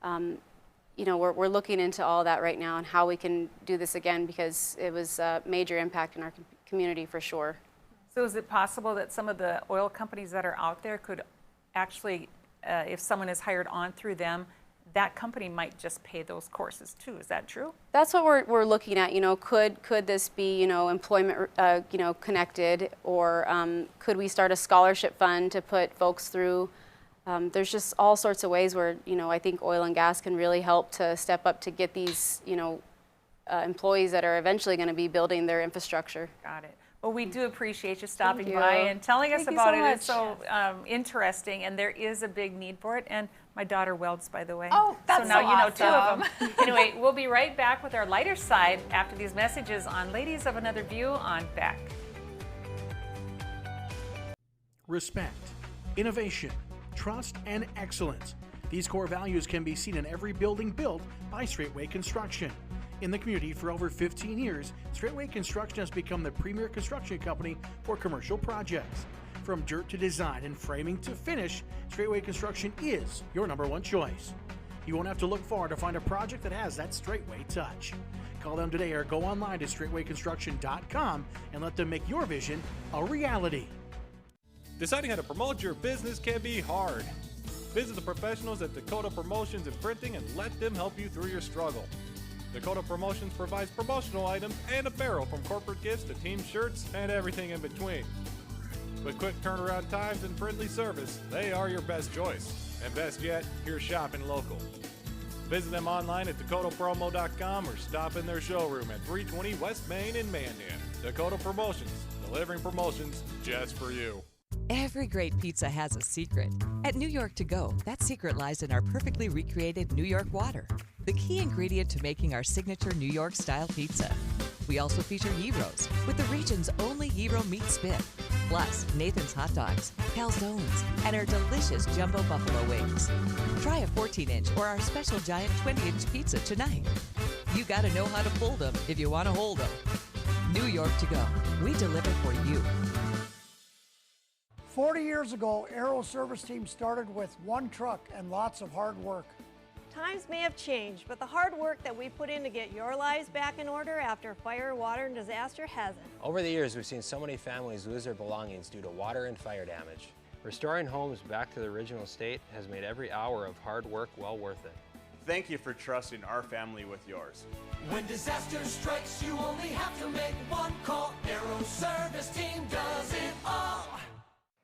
S10: You know, we're looking into all that right now and how we can do this again, because it was a major impact in our community for sure.
S1: So is it possible that some of the oil companies that are out there could actually, if someone is hired on through them, that company might just pay those courses too? Is that true?
S10: That's what we're looking at. You know, could this be, you know, employment, you know, connected, or could we start a scholarship fund to put folks through? There's just all sorts of ways where, you know, I think oil and gas can really help to step up to get these, you know, employees that are eventually going to be building their infrastructure.
S1: Got it. Well, we do appreciate you stopping
S10: Thank
S1: by
S10: you.
S1: and telling us
S10: Thank you
S1: about
S10: so
S1: it. It's
S10: much.
S1: so interesting, and there is a big need for it. And my daughter welds, by the way.
S4: Oh, that's
S1: so now
S4: so
S1: you know two of
S4: awesome.
S1: them. Anyway, we'll be right back with our lighter side after these messages on Ladies of Another View on Beck.
S8: Respect, innovation, trust, and excellence. These core values can be seen in every building built by Straightway Construction. In the community for over 15 years, Straightway Construction has become the premier construction company for commercial projects. From dirt to design and framing to finish, Straightway Construction is your #1 choice. You won't have to look far to find a project that has that Straightway touch. Call them today or go online to straightwayconstruction.com and let them make your vision a reality.
S9: Deciding how to promote your business can be hard. Visit the professionals at Dakota Promotions and Printing and let them help you through your struggle. Dakota Promotions provides promotional items and apparel, from corporate gifts to team shirts and everything in between. With quick turnaround times and friendly service, they are your best choice. And best yet, you're shopping local. Visit them online at dakotapromo.com or stop in their showroom at 320 West Main in Mandan. Dakota Promotions, delivering promotions just for you.
S11: Every great pizza has a secret. At New York To Go, that secret lies in our perfectly recreated New York water, the key ingredient to making our signature New York-style pizza. We also feature gyros, with the region's only gyro meat spit, plus Nathan's hot dogs, calzones, and our delicious jumbo buffalo wings. Try a 14-inch or our special giant 20-inch pizza tonight. You gotta know how to fold them if you want to hold them. New York To Go, we deliver for you.
S12: 40 years ago, Aero Service Team started with one truck and lots of hard work.
S13: Times may have changed, but the hard work that we put in to get your lives back in order after fire, water, and disaster hasn't.
S14: Over the years, we've seen so many families lose their belongings due to water and fire damage. Restoring homes back to the original state has made every hour of hard work well worth it.
S15: Thank you for trusting our family with yours.
S16: When disaster strikes, you only have to make one call. Aero Service Team does it all.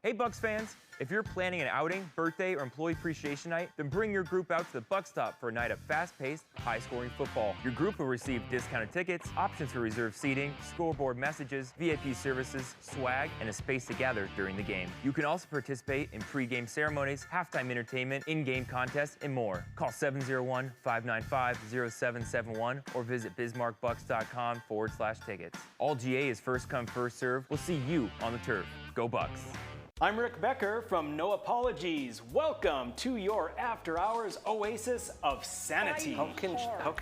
S19: Hey Bucks fans, if you're planning an outing, birthday, or employee appreciation night, then bring your group out to the Buck Stop for a night of fast-paced, high-scoring football. Your group will receive discounted tickets, options for reserved seating, scoreboard messages, VIP services, swag, and a space to gather during the game. You can also participate in pre-game ceremonies, halftime entertainment, in-game contests, and more. Call 701-595-0771 or visit bismarckbucks.com/tickets. All GA is first come, first serve. We'll see you on the turf. Go Bucks!
S22: I'm Rick Becker from No Apologies. Welcome to your after-hours oasis of sanity. How can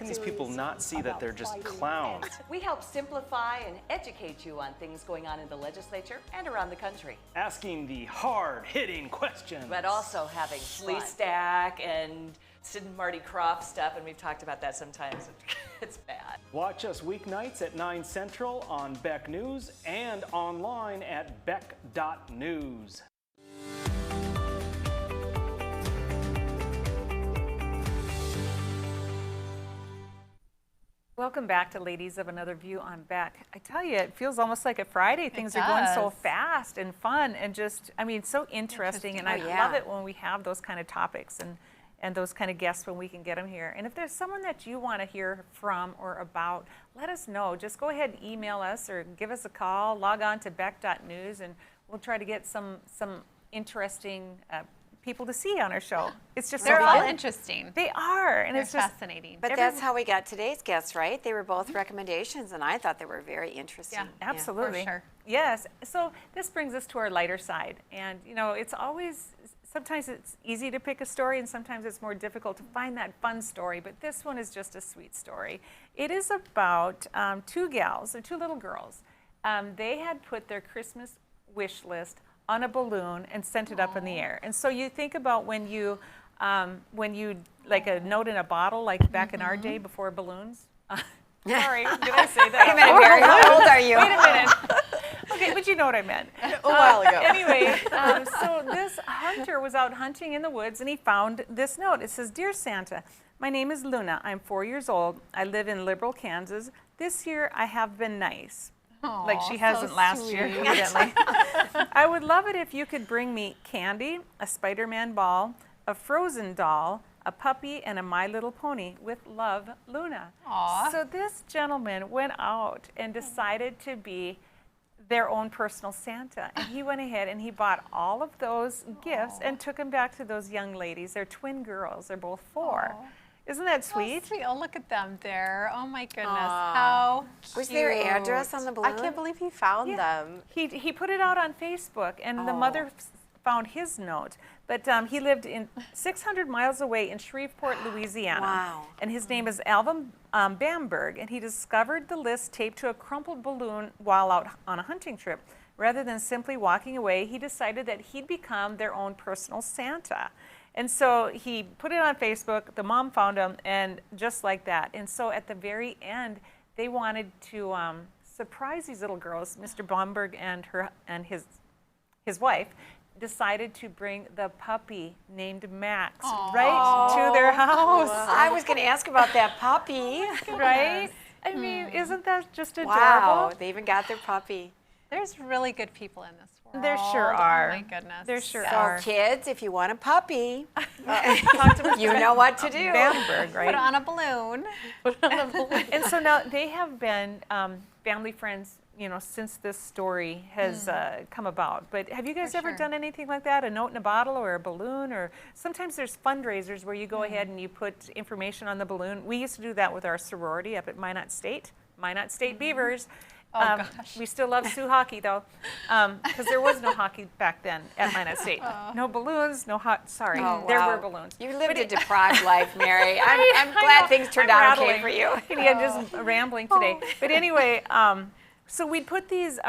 S22: these people not see that they're just clowns?
S23: We help simplify and educate you on things going on in the legislature and around the country.
S22: Asking the hard-hitting questions.
S23: But also having Lee Stack and Sid and Marty Croft stuff, and we've talked about that sometimes. It's bad.
S22: Watch us weeknights at 9 Central on Beck News and online at beck.news.
S1: Welcome back to Ladies of Another View on Beck. I tell you, it feels almost like a Friday. Things are going so fast and fun and just, I mean, so interesting. And I love it when we have those kind of topics and those kind of guests when we can get them here. And if there's someone that you want to hear from or about, let us know. Just go ahead and email us or give us a call, log on to beck.news, and we'll try to get some interesting people to see on our show. It's just
S4: They're
S1: so
S4: all
S1: fun.
S4: interesting.
S1: They are, and
S4: They're
S1: it's just
S4: fascinating.
S2: But that's how we got today's guests, right? They were both recommendations, and I thought they were very interesting.
S1: Yeah, absolutely.
S4: For sure.
S1: Yes. So this brings us to our lighter side, and you know, it's always. Sometimes it's easy to pick a story, and sometimes it's more difficult to find that fun story, but this one is just a sweet story. It is about two little girls. They had put their Christmas wish list on a balloon and sent it up in the air. And so you think about when you like a note in a bottle, like back in our day before balloons. Sorry, did I say that?
S2: Wait a minute, Mary, how old are you?
S1: Wait a minute. Okay, but you know what I meant.
S2: A while ago.
S1: Anyway, so this hunter was out hunting in the woods, and he found this note. It says, "Dear Santa, my name is Luna. I'm 4 years old. I live in Liberal, Kansas. This year I have been nice."
S4: Aww,
S1: like she hasn't last year, evidently. "I would love it if you could bring me candy, a Spider-Man ball, a Frozen doll, a puppy, and a My Little Pony. With love, Luna."
S4: Aww.
S1: So this gentleman went out and decided to be their own personal Santa. And he went ahead and he bought all of those gifts and took them back to those young ladies. They're twin girls. They're both 4. Isn't that sweet?
S4: Sweet. Oh, look at them there. Oh my goodness. How cute.
S2: Was their address on the balloon?
S24: I can't believe he found them.
S1: He put it out on Facebook, and the mother found his note. But he lived in 600 miles away in Shreveport, Louisiana.
S2: Wow.
S1: And his name is Alvin Bamberg, and he discovered the list taped to a crumpled balloon while out on a hunting trip. Rather than simply walking away, he decided that he'd become their own personal Santa. And so he put it on Facebook, the mom found him, and just like that. And so at the very end, they wanted to surprise these little girls. Mr. Bamberg and his wife decided to bring the puppy named Max right to their house.
S2: I was going to ask about that puppy.
S1: Right? I mean, isn't that just adorable?
S2: Wow, they even got their puppy.
S4: There's really good people in this world.
S1: There sure are.
S4: Oh my goodness.
S1: There sure are.
S2: So kids, if you want a puppy, you know what to do.
S1: Bamberg, right?
S4: Put on a balloon.
S1: And so now they have been family friends, you know, since this story has come about. But have you guys ever done anything like that? A note in a bottle or a balloon? Or sometimes there's fundraisers where you go ahead and you put information on the balloon. We used to do that with our sorority up at Minot State Beavers.
S4: Oh, gosh.
S1: We still love Sioux hockey, though, because there was no hockey back then at Minot State. No balloons, no sorry, there were balloons.
S2: You lived a deprived life, Mary. I'm glad things turned out okay for you.
S1: Yeah, just rambling today. But anyway, so we'd put these,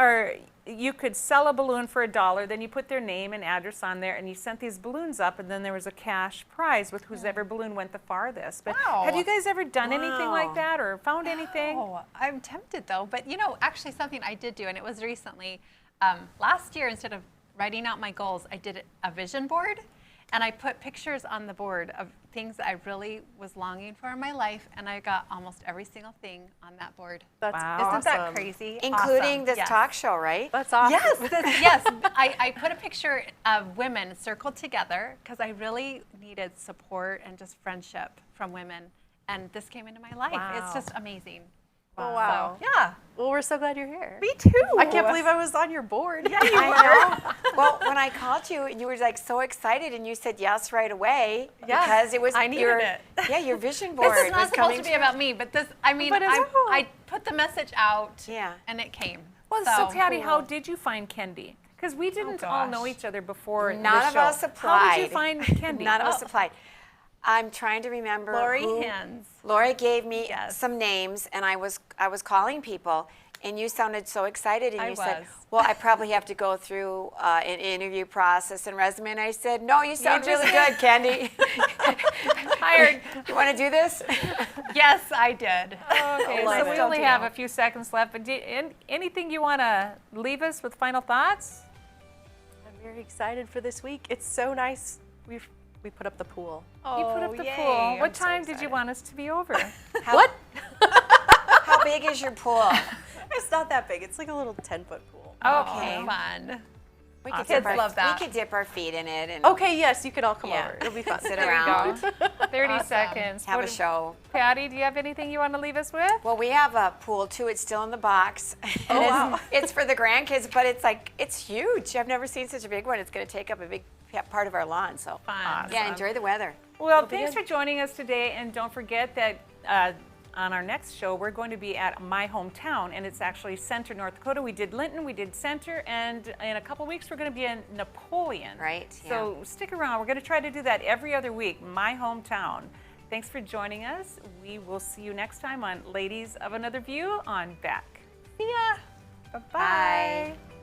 S1: you could sell a balloon for $1, then you put their name and address on there, and you sent these balloons up, and then there was a cash prize with whoever balloon went the farthest. But have you guys ever done anything like that or found anything?
S4: Oh, I'm tempted though, but you know, actually something I did do, and it was recently, last year, instead of writing out my goals, I did a vision board. And I put pictures on the board of things that I really was longing for in my life, and I got almost every single thing on that board.
S2: That's
S4: Isn't that crazy?
S2: Including
S4: Awesome.
S2: this
S4: Yes.
S2: talk show, right?
S24: That's awesome.
S4: Yes. I put a picture of women circled together because I really needed support and just friendship from women. And this came into my life.
S24: Wow.
S4: It's just amazing.
S24: Oh, wow.
S4: So, yeah.
S24: Well, we're so glad you're here.
S4: Me too.
S24: I can't believe I was on your board.
S2: Yeah, I know. Well, when I called you, you were like so excited, and you said yes right away because it was
S4: I needed
S2: your,
S4: it.
S2: Yeah, your vision board.
S4: This is not
S2: was
S4: supposed
S2: coming
S4: to be about me, but this, I mean,
S1: But it's-
S4: I put the message out and it came.
S1: Well, so Patty, how did you find Kendi? Because we didn't all know each other before the
S2: None of
S1: show.
S2: us applied.
S1: How did you find Kendi?
S2: None of us applied. I'm trying to remember.
S4: Lori
S2: who-
S4: Hands.
S2: Lori gave me some names, and I was calling people, and you sounded so excited, and
S4: I
S2: you said,
S4: was.
S2: "Well, I probably have to go through an interview process and resume." And I said, "No, you sound really good, Kendi.
S1: Hired.
S2: You want to do this?"
S4: Yes, I did.
S1: Okay, so we only have a few seconds left, but anything you want to leave us with final thoughts?
S24: I'm very excited for this week. It's so nice. We put up the pool.
S1: You put up the pool. What time did you want us to be over?
S24: What?
S2: How big is your pool?
S24: It's not that big. It's like a little 10-foot pool.
S2: Okay.
S4: Fun.
S2: We
S24: Awesome.
S2: could dip
S24: Kids
S2: our,
S24: love that.
S2: We could dip our feet in it. And
S24: Okay, yes, you can all come
S2: Yeah.
S24: over. It'll be fun.
S2: Sit
S1: There you
S2: around.
S1: go. 30
S4: Awesome.
S1: seconds.
S2: Have
S1: What
S2: a
S1: is-
S2: show.
S1: Patty, do you have anything you want to leave us with?
S2: Well, we have a pool too. It's still in the box.
S24: Oh, wow.
S2: It's for the grandkids, but it's huge. I've never seen such a big one. It's going to take up a big part of our lawn. So
S4: Fun.
S2: yeah, enjoy the weather.
S1: Well, thanks for joining us today, and don't forget that on our next show, we're going to be at my hometown, and it's actually Center, North Dakota. We did Linton, we did Center, and in a couple weeks, we're going to be in Napoleon.
S2: Right,
S1: So stick around. We're going to try to do that every other week, my hometown. Thanks for joining us. We will see you next time on Ladies of Another View on Back. See ya. Bye-bye.
S2: Bye.